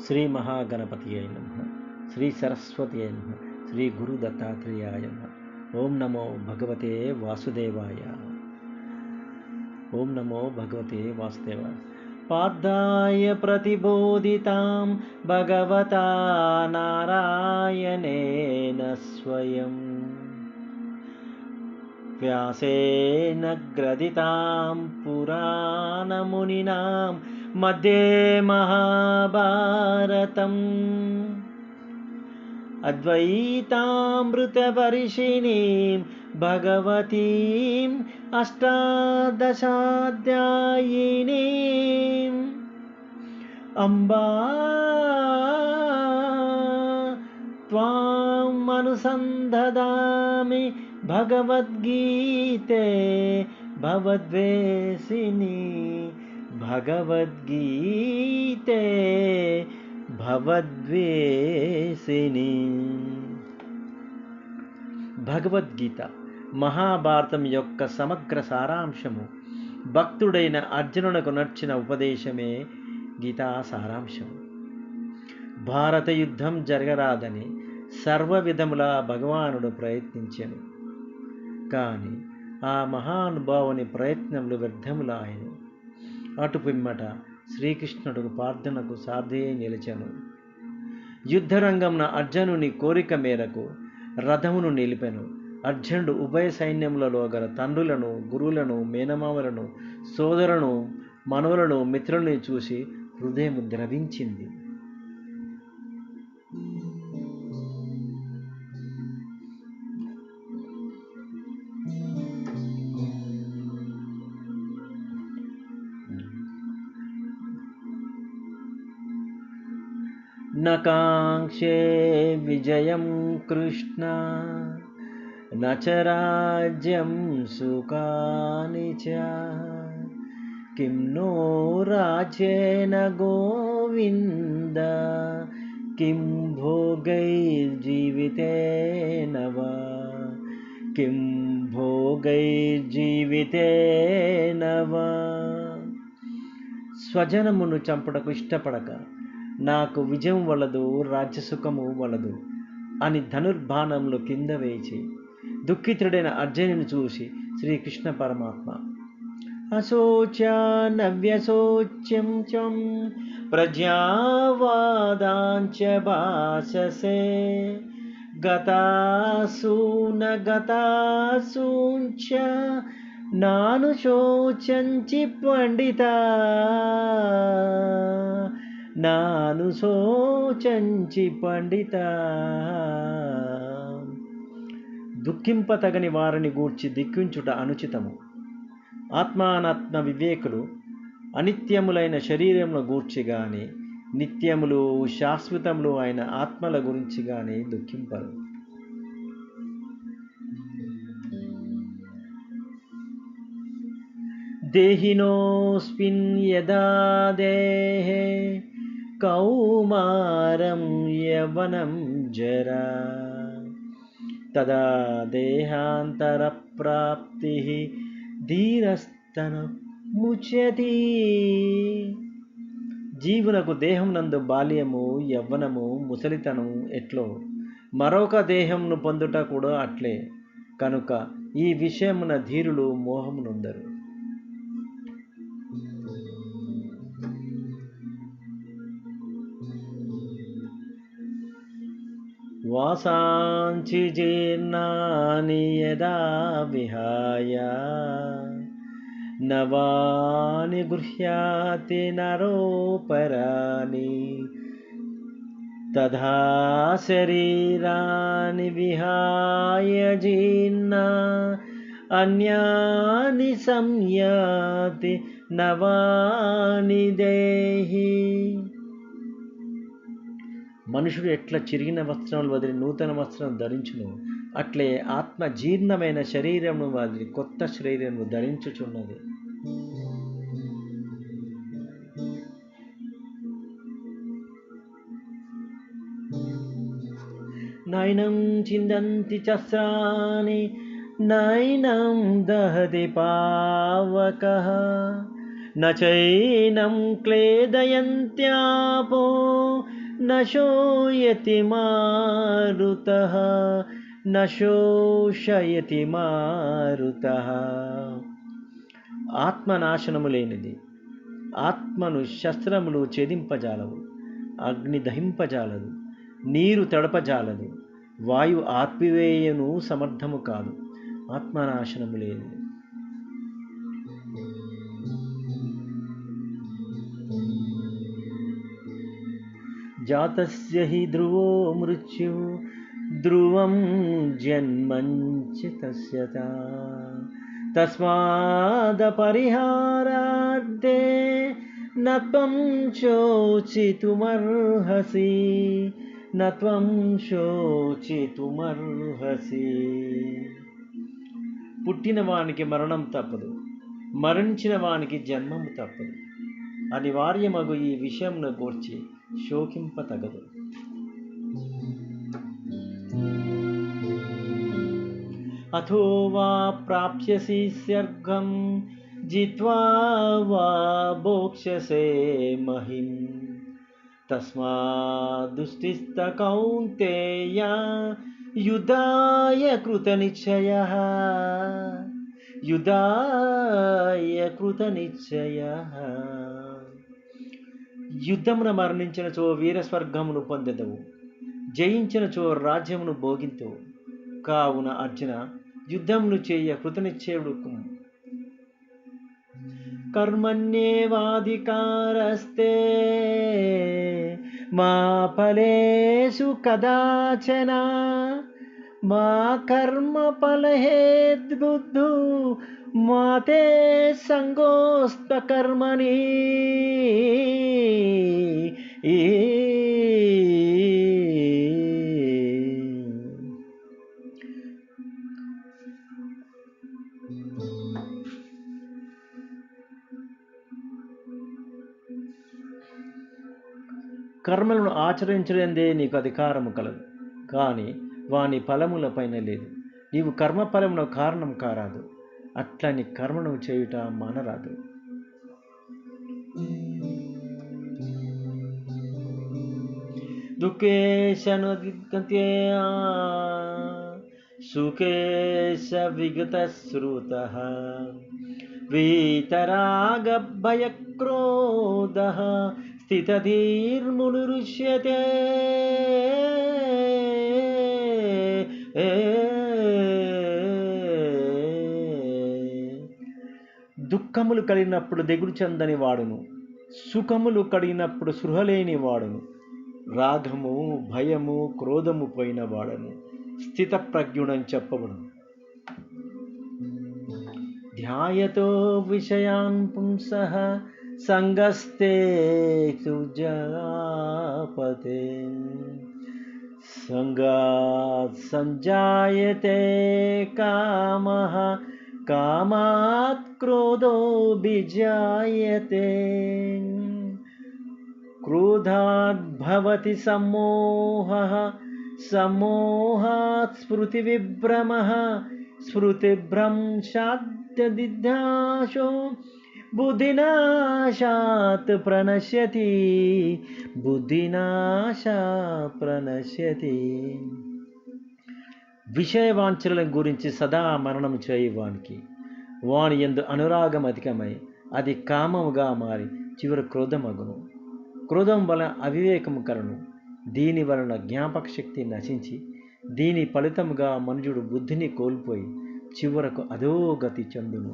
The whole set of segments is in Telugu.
శ్రీ మహాగణపతియై నమః. శ్రీ సరస్వతియై నమః. శ్రీ గురు దత్తాత్రేయాయ నమః. ఓం నమో భగవతే వాసుదేవాయ. ఓం నమో భగవతే వాసుదేవాయ. పార్థాయ ప్రతిబోధితాం భగవతా నారాయణేన స్వయం వ్యాసేన గ్రథితాం పురాణమునినాం మధ్యే మహాభారతం అద్వైతామృతవర్షిణీం భగవతీం అష్టాదశాధ్యాయినీం అంబా త్వాం అనుసంధామి భగవద్గీతే భవద్వేషిణి భగవద్గీతే భవద్వేషిణి. భగవద్గీత మహాభారతం యొక్క సమగ్ర సారాంశము. భక్తుడైన అర్జునునకు నచ్చిన ఉపదేశమే గీతా సారాంశము. భారత యుద్ధం జరగరాదని సర్వ విధములా భగవానుడు ప్రయత్నించెను. కానీ ఆ మహానుభావుని ప్రయత్నములు వ్యర్థములాయను. అటు పిమ్మట శ్రీకృష్ణుడు ప్రార్థనకు సాధ్యే నిలిచెను. యుద్ధరంగమున అర్జునుని కోరిక మేరకు రథమును నిలిపెను. అర్జునుడు ఉభయ సైన్యములలో గల తండ్రులను, గురువులను, మేనమామలను, సోదరులను, మనవులను, మిత్రులను చూసి హృదయం ద్రవించింది. నకాంక్షే విజయం కృష్ణ నచ రాజ్యం సుఖాని చ కిం నో రాజ్యేన గోవింద కిం భోగైర్జీవితేన వా కిం భోగైర్జీవితేన వా. స్వజనమును చంపుటకు ఇష్టపడక నాకు విజయం వలదు, రాజ్యసుఖము వలదు అని ధనుర్బాణంలో కింద వేచి దుఃఖితుడైన అర్జునుని చూసి శ్రీకృష్ణ పరమాత్మ అశోచ్యానవ్యశోచ్యం త్వం ప్రజ్ఞావాదాంచ భాషసే గతాసూన గతాసూంచ నాను శోచంచి పండిత నాను శోచంచి పండిత. దుఃఖింపతగని వారిని గూర్చి దిక్కించుట అనుచితము. ఆత్మానాత్మ వివేకులు అనిత్యములైన శరీరముల గూర్చి గాని, నిత్యములు శాశ్వతములు అయిన ఆత్మల గురించి గాని దుఃఖింపరు. దేహినోస్మిన్ యదా దేహే కౌమారం యవనం జరా తదా దేహాంతర ప్రాప్తి ధీరస్తన ముచ్యతి. జీవునకు దేహం నందు బాల్యము, యవ్వనము, ముసలితనము ఎట్లో మరొక దేహంను పొందుట కూడా అట్లే. కనుక ఈ విషయమున ధీరులు మోహమునందరు. వాసాంచి జీర్ణాని యదా విహాయ నవాని గృహ్యాతి నరోపరాని తథా శరీరాని విహాయ జీర్ణ అన్యాని సంయాతి నవాని దేహి. మనుషుడు ఎట్లా చిరిగిన వస్త్రములు వదిలి నూతన వస్త్రం ధరించును, అట్లే ఆత్మ జీర్ణమైన శరీరమును వదిలి కొత్త శరీరమును ధరించుచున్నది. నైనం చిందంతి చస్రాని నైనం దహతి పావకః न चैनं क्लेदयन्त्यापो न शोयति मारुतः न శోషయతి మారుతః. ఆత్మనాశనము లేనిది, ఆత్మను శస్త్రములు ఛేదింపజాలవు, అగ్ని దహింపజాలదు, నీరు తడపజాలదు, వాయు ఆర్పివేయను సమర్థము కాదు. ఆత్మనాశనము లేనిది. జాతస్య హి ధ్రువో మృత్యు ధ్రువం జన్మంచ తస్య తస్మాదపరిహారార్థే నత్వం శోచితుమర్హసి నత్వం శోచితుమర్హసి. పుట్టిన వానికి మరణం తప్పదు, మరణించిన వానికి జన్మము తప్పదు. అనివార్యమగు ఈ విషయమును గూర్చి శోకింపతగదు. అథో వా ప్రాప్స్యసి స్వర్గం జిత్వా వా భోక్ష్యసే మహిం తస్మాదుష్టిస్త కౌంతేయ యుధాయ కృతనిశ్చయః యుధాయ కృతనిశ్చయః. యుద్ధమున మరణించినచో వీరస్వర్గమును పొందెదవు, జయించినచో రాజ్యమును భోగింతువు. కావున అర్జున, యుద్ధమును చేయ కృతనిశ్చయుడు. కర్మణ్యేవాధికారస్తే మా ఫలేషు కదాచన మా కర్మ ఫలహేద్బుద్ధు మాతే సంగోస్త కర్మణి. కర్మలను ఆచరించలేదే నీకు అధికారము కలదు, కానీ వాని ఫలములపైన లేదు. నీవు కర్మఫలమున కారణం కారాదు, అట్లని కర్మను చేయుట మానరాదు. దుఃఖేశను సుఖేశ విగతశ్రుతః వీతరాగభయక్రోధః స్థితధీర్మునిరుష్యతే. దుఃఖములు కలిగినప్పుడు దిగులు చెందని వాడును, సుఖములు కలిగినప్పుడు సృహలేని వాడును, రాగము భయము క్రోధము పోయిన వాడను స్థిత ప్రజ్ఞుడని చెప్పబడును. ధ్యాయతో విషయాన్ పుంసః సంగస్తేషు జాపతే సంగాత్ సంజాయతే కామః కామాత్ క్రోధో బిజాయతే క్రోధాత్ భవతి సమ్మోహః సమ్మోహాత్ స్మృతి విభ్రమః స్మృతిభ్రంశాద్దిద్ధాశో బుద్ధినాశాత్ ప్రణశ్యతి బుద్ధినాశాత్ ప్రణశ్యతి. విషయవాంఛల గురించి సదా మరణం చేయువానికి వాని యందు అనురాగం అధికమై అది కామముగా మారి చివరి క్రోధమగును. క్రోధం వలన అవివేకము కలును. దీని వలన జ్ఞాపక శక్తి నశించి దీని ఫలితముగా మనుజుడు బుద్ధిని కోల్పోయి చివరకు అధోగతి చెందును.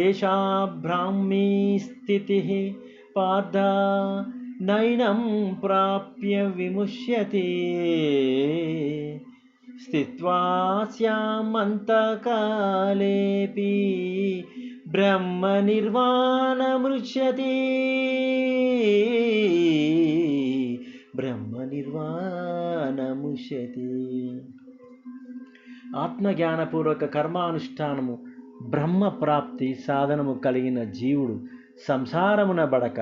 ఏషా బ్రాహ్మీ స్థితిః పార్థ నైనం ప్రాప్య విముష్యతి స్థిత్వా స్యామంతకాలేపి బ్రహ్మ నిర్వాణమృచ్యతి బ్రహ్మ నిర్వాణముష్యతి. ఆత్మజ్ఞానపూర్వక కర్మానుష్ఠానము బ్రహ్మ ప్రాప్తి సాధనము కలిగిన జీవుడు సంసారమున బడక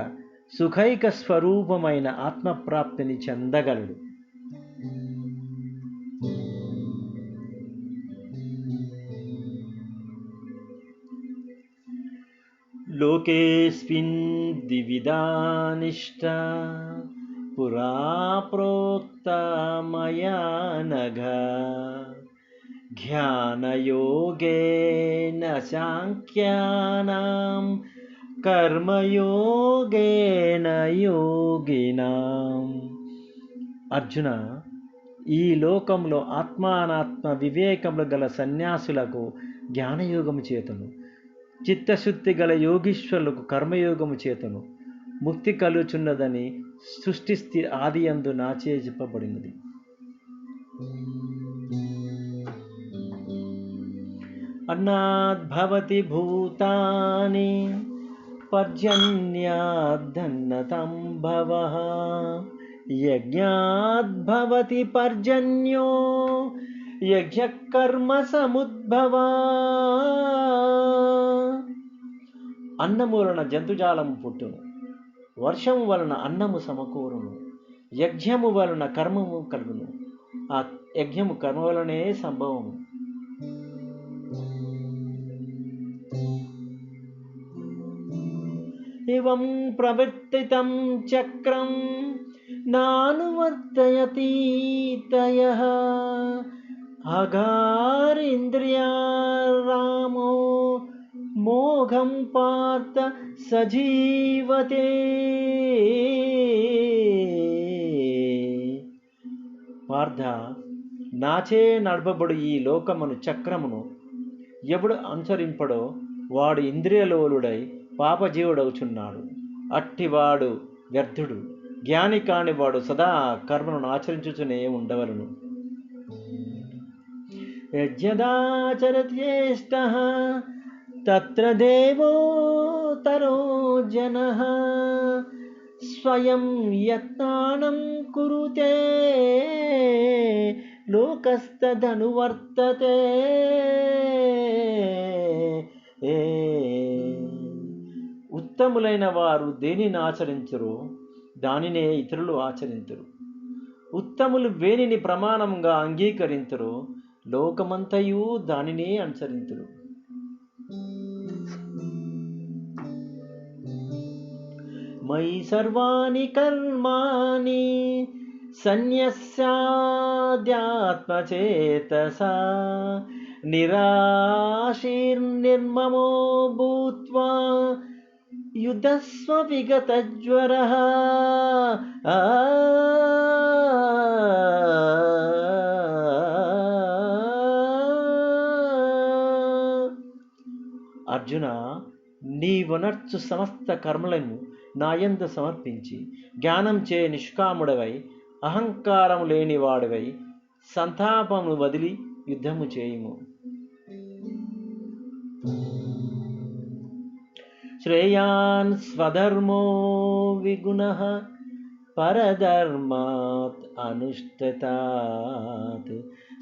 సుఖైక స్వరూపమైన ఆత్మప్రాప్తిని చెందగలడు. లోకేస్మిన్ ద్వివిధా నిష్టా పురా ప్రోక్త మయా నఘ జ్ఞానయోగేన సాంఖ్యానాం కర్మయోగేన యోగినాం. అర్జున, ఈ లోకంలో ఆత్మానాత్మ వివేకములు గల సన్యాసులకు జ్ఞానయోగము చేతను, చిత్తశుద్ధి గల యోగీశ్వరులకు కర్మయోగము చేతను ముక్తి కలుగుచున్నదని సృష్టి ఆది యందు నాచే చెప్పబడినది. అన్నాద్భవతి భూతాని పర్జన్యాద్ధన్నతం భవః యజ్ఞాద్భవతి పర్జన్యో యజ్ఞకర్మ సముద్భవా. అన్నము వలన జంతుజాలము పుట్టును, వర్షము వలన అన్నము సమకూరును, యజ్ఞము వలన కర్మము కలుగును, ఆ యజ్ఞము కర్మ వలనే సంభవము. ఇవం ప్రవర్తితం చక్రం నానువర్తయతీతయః అఘారింద్రియారామో మోఘం పార్థ సజీవతే. పార్థ, నాచే నడపబడు ఈ లోకమును చక్రమును ఎవడు అనుసరింపడో వాడు ఇంద్రియలోలుడై పాపజీవుడవుచున్నాడు. అట్టివాడు వ్యర్థుడు. జ్ఞాని కానివాడు సదా కర్మను ఆచరించుచునే ఉండవలను. యజ్ఞదాచరత్యేష్టః తత్ర దేవోతరో జనః స్వయం యత్నానం కురుతే లోకస్తదనువర్తతే. ఉత్తములైన వారు దేనిని ఆచరించరు దానినే ఇతరులు ఆచరించరు. ఉత్తములు వేనిని ప్రమాణంగా అంగీకరించరు, లోకమంతయు దానినే అనుసరించరు. మయి సర్వాణి కర్మాణి సన్యస్యాధ్యాత్మచేతసా నిరాశీర్నిర్మమో భూత్వా యుధస్వ విగతజ్వరః. అర్జున, నీవనర్చు సమస్త కర్మలను నాయందు సమర్పించి జ్ఞానం చే నిష్కాముడవై అహంకారము లేనివాడవై సంతాపమును వదిలి యుద్ధము చేయుము. శ్రేయాన్ స్వధర్మో విగుణః పరధర్మాత్ అనుష్ఠితాత్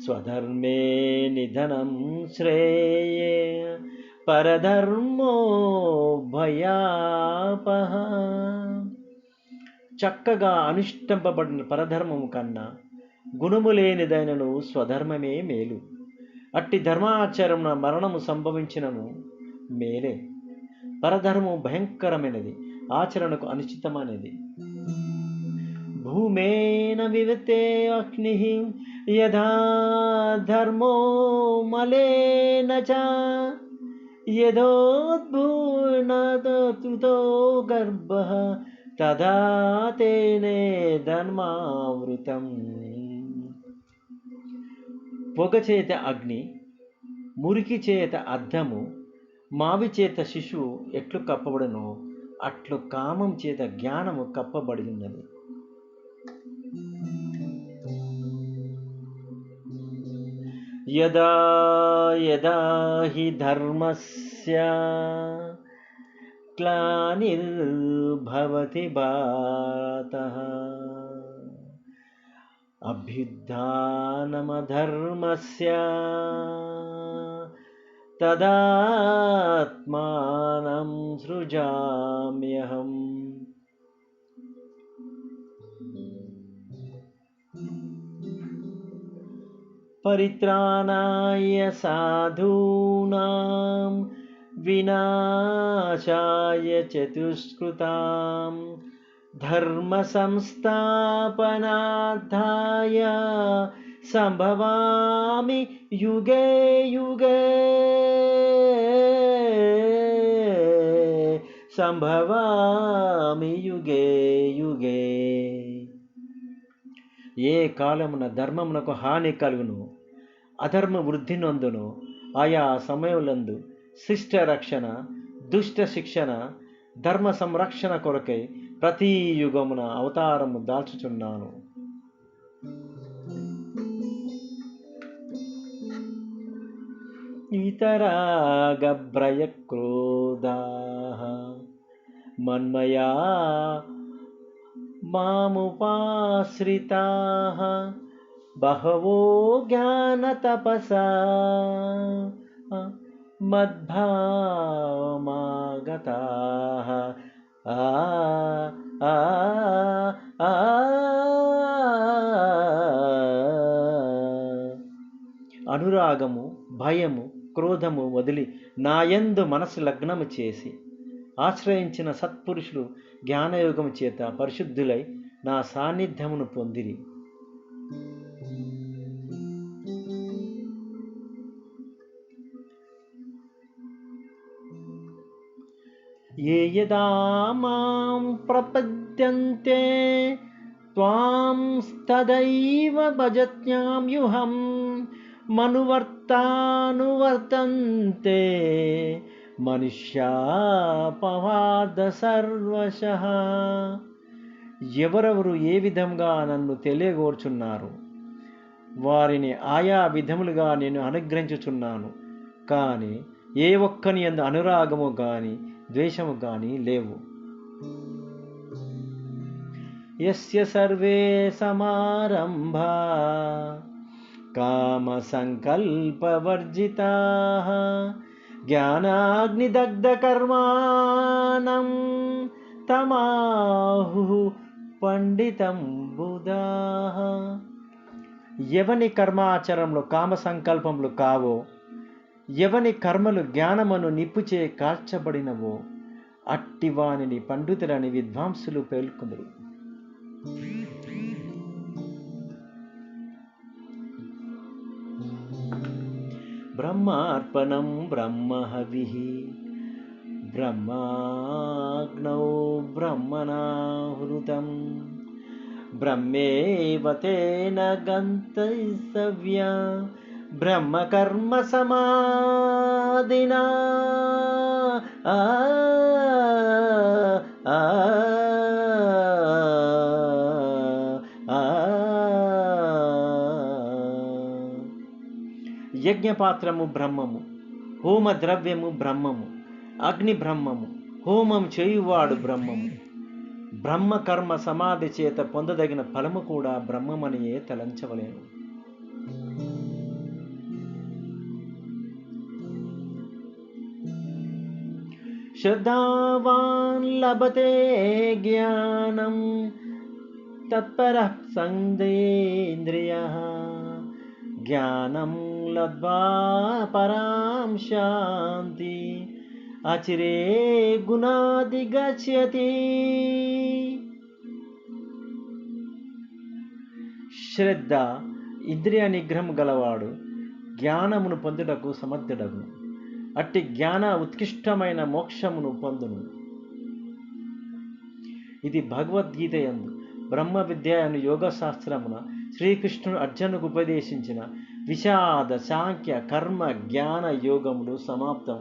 స్వధర్మే నిధనం శ్రేయే పరధర్మో భయాపహ. చక్కగా అనుష్ఠింపబడిన పరధర్మము కన్నా గుణము లేనిదైనను స్వధర్మమే మేలు. అట్టి ధర్మాచరణ మరణము సంభవించినను మేలే. పరధర్మము భయంకరమైనది, ఆచరణకు అనిశ్చితమైనది. భూమేన వివతే అగ్నిః యథా ధర్మో మలేన చ యథోద్భూనతో గర్భః తదా తేనే ధర్మావృతం. పొగ చేత అగ్ని, మురికి చేత అద్దము, మావి చేత శిశువు ఎట్లు కప్పబడునో అట్లు కామం చేత జ్ఞానము కప్పబడి ఉన్నది. యదా యదా హి ధర్మస్య గ్లానిర్భవతి భారతః అభ్యుత్థానమధర్మస్య తదాత్మానం సృజామ్యహం. పరిత్రాణాయ సాధూనాం వినాశాయ చతుష్కృతాం ధర్మ సంస్థాపనార్థాయ సంభవామి యుగే యుగే సంభవామి యుగే యుగే. ఏ కాలమున ధర్మమునకు హాని కలుగును, అధర్మ వృద్ధి నొందును, ఆయా సమయములందు శిష్ట రక్షణ, దుష్ట శిక్షణ, ధర్మ సంరక్షణ కొరకై ప్రతి యుగమున అవతారము దాల్చుచున్నాను. ఇతరాగభ్రయ క్రోధాః మన్మయా మాముపాశ్రితాః బహవో జ్ఞానతపసా మద్భావమాగతాః. అనురాగము, భయము, క్రోధము వదిలి నాయందు మనసు లగ్నము చేసి ఆశ్రయించిన సత్పురుషులు జ్ఞానయోగము చేత పరిశుద్ధులై నా సాన్నిధ్యమును పొందిరి. ఏ యదా మాం ప్రపద్యంతే త్వాం తదైవ భజత్యామ్యుహం మనువర్తానువర్తంతే మనుష్యా పవార్ధ సర్వశః. ఎవరెవరు ఏ విధంగా నన్ను తెలియగోర్చున్నారు వారిని ఆయా విధములుగా నేను అనుగ్రహించుచున్నాను. కానీ ఏ ఒక్కని యందు అనురాగము గాని ద్వేషము గాని లేవు. యస్య సర్వే సమారంభా కామ సంకల్పవర్జితాః జ్ఞానాగ్నిదగ్ధ కర్మాణం తమాహుః పండితం బుధాః. ఎవని కర్మాచరణలో కామ సంకల్పములు కావో, ఎవని కర్మలు జ్ఞానమును నిప్పుచే కాల్చబడినవో అట్టి వానిని పండితులని విద్వాంసులు పేర్కొందరు. బ్రహ్మార్పణం బ్రహ్మహవిః బ్రహ్మాగ్నౌ బ్రహ్మణాహృతం బ్రహ్మేవ తేన గంతవ్యా బ్రహ్మకర్మ సమాధినా. యజ్ఞపాత్రము బ్రహ్మము, హోమ ద్రవ్యము బ్రహ్మము, అగ్ని బ్రహ్మము, హోమం చేయువాడు బ్రహ్మము. బ్రహ్మకర్మ సమాధి చేత పొందదగిన ఫలము కూడా బ్రహ్మమనియే తలంచవలేను. శ్రద్ధావాన్ లభతే జ్ఞానం తత్పరః సందేంద్రియః జ్ఞానం లబ్ధ్వా పరాం శాంతి అచిరే గుణాధిగచ్చతి. శ్రద్ధ ఇంద్రియ నిగ్రహం గలవాడు జ్ఞానమును పొందుటకు సమర్థుడగును. అట్టి జ్ఞాన ఉత్కృష్టమైన మోక్షమును పొందును. ఇది భగవద్గీత యందు బ్రహ్మ విద్య అను యోగ శాస్త్రమున శ్రీకృష్ణుడు అర్జునుకు ఉపదేశించిన విషాద సాంఖ్య కర్మ జ్ఞాన యోగములు సమాప్తం.